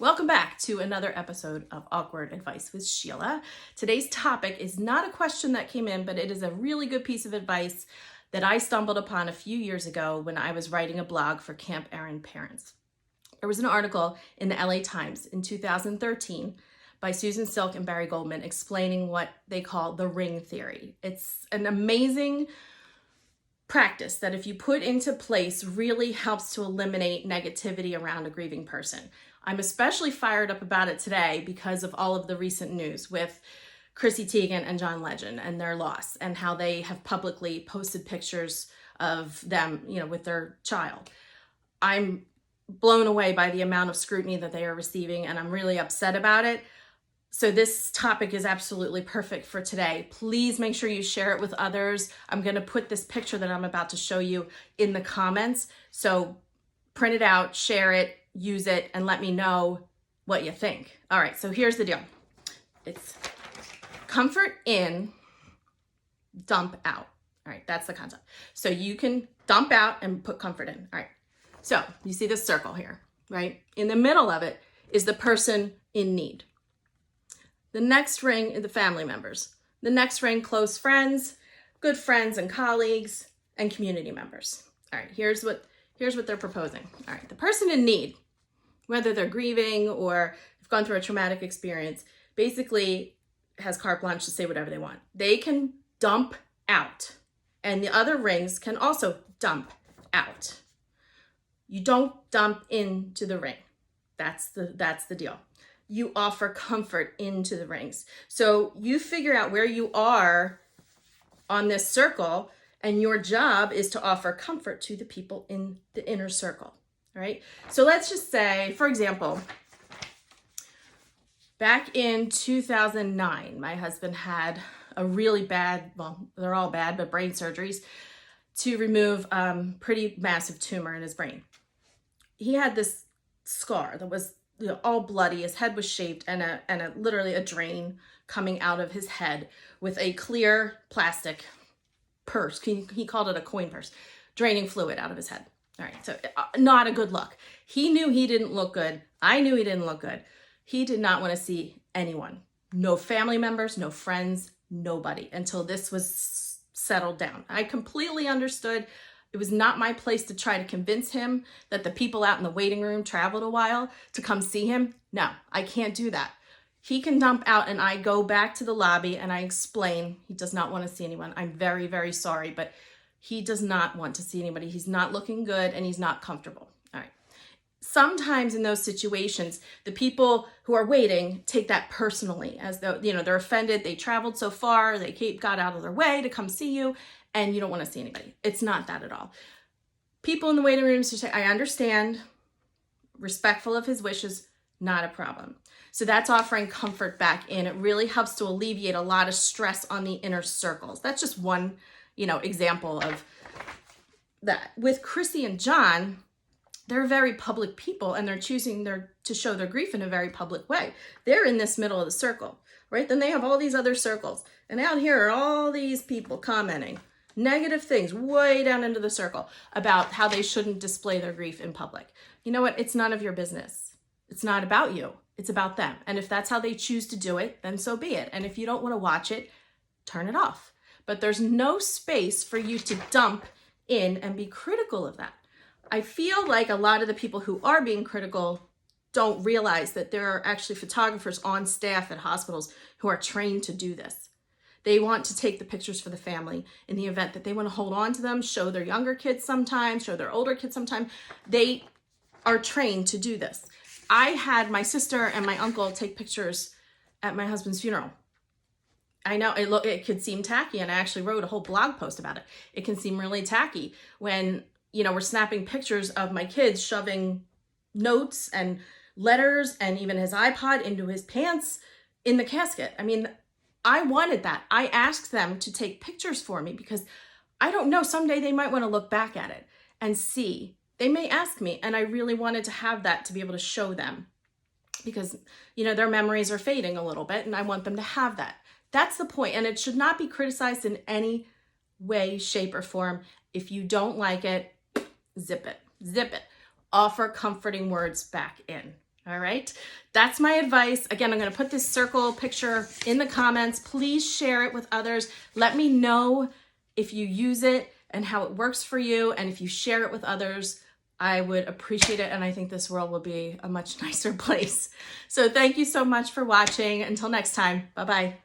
Welcome back to another episode of Awkward Advice with Sheila. Today's topic is not a question that came in, but it is a really good piece of advice that I stumbled upon a few years ago when I was writing a blog for Camp Erin parents. There was an article in the LA Times in 2013 by Susan Silk and Barry Goldman explaining what they call the ring theory. It's an amazing practice that, if you put into place, really helps to eliminate negativity around a grieving person. I'm especially fired up about it today because of all of the recent news with Chrissy Teigen and John Legend and their loss, and how they have publicly posted pictures of them, with their child. I'm blown away by the amount of scrutiny that they are receiving, and I'm really upset about it. So this topic is absolutely perfect for today. Please make sure you share it with others. I'm going to put this picture that I'm about to show you in the comments. So print it out, share it, use it, and let me know what you think. All right, so here's the deal. It's comfort in, dump out. All right, that's the concept. So you can dump out and put comfort in. All right, so you see this circle here, right? In the middle of it is the person in need. The next ring is the family members. The next ring, close friends, good friends and colleagues, and community members. All right, here's what they're proposing. All right, the person in need, whether they're grieving or have gone through a traumatic experience, basically has carte blanche to say whatever they want. They can dump out, and the other rings can also dump out. You don't dump into the ring. That's the deal. You offer comfort into the rings. So you figure out where you are on this circle, and your job is to offer comfort to the people in the inner circle, right? So let's just say, for example, back in 2009, my husband had a really bad, well, they're all bad, but brain surgeries to remove pretty massive tumor in his brain. He had this scar that was all bloody. His head was shaved, and literally a drain coming out of his head with a clear plastic purse. He called it a coin purse, draining fluid out of his head. All right, so not a good look. He knew he didn't look good. I knew he didn't look good. He did not want to see anyone. No family members, no friends, nobody, until this was settled down. I completely understood. It was not my place to try to convince him that the people out in the waiting room traveled a while to come see him. No, I can't do that. He can dump out, and I go back to the lobby and I explain he does not want to see anyone. I'm very, very sorry, but he does not want to see anybody. He's not looking good and he's not comfortable. All right. Sometimes in those situations, the people who are waiting take that personally, as though, they're offended. They traveled so far, they got out of their way to come see you, and you don't want to see anybody. It's not that at all. People in the waiting rooms who say, I understand, respectful of his wishes, not a problem. So that's offering comfort back in. It really helps to alleviate a lot of stress on the inner circles. That's just one, example of that. With Chrissy and John, they're very public people, and they're choosing to show their grief in a very public way. They're in this middle of the circle, right? Then they have all these other circles. And out here are all these people commenting negative things way down into the circle about how they shouldn't display their grief in public. You know what? It's none of your business. It's not about you. It's about them. And if that's how they choose to do it, then so be it. And if you don't want to watch it, turn it off. But there's no space for you to dump in and be critical of that. I feel like a lot of the people who are being critical don't realize that there are actually photographers on staff at hospitals who are trained to do this. They want to take the pictures for the family in the event that they want to hold on to them, show their younger kids sometime, show their older kids sometime. They are trained to do this. I had my sister and my uncle take pictures at my husband's funeral. I know it could seem tacky, and I actually wrote a whole blog post about it. It can seem really tacky when, we're snapping pictures of my kids shoving notes and letters and even his iPod into his pants in the casket. I mean, I wanted that. I asked them to take pictures for me because I don't know, someday they might want to look back at it and see. They may ask me, and I really wanted to have that to be able to show them because, their memories are fading a little bit, and I want them to have that. That's the point, and it should not be criticized in any way, shape, or form. If you don't like it, zip it. Offer comforting words back in. All right, that's my advice. Again, I'm going to put this circle picture in the comments. Please share it with others. Let me know if you use it and how it works for you. And if you share it with others, I would appreciate it. And I think this world will be a much nicer place. So thank you so much for watching. Until next time, bye-bye.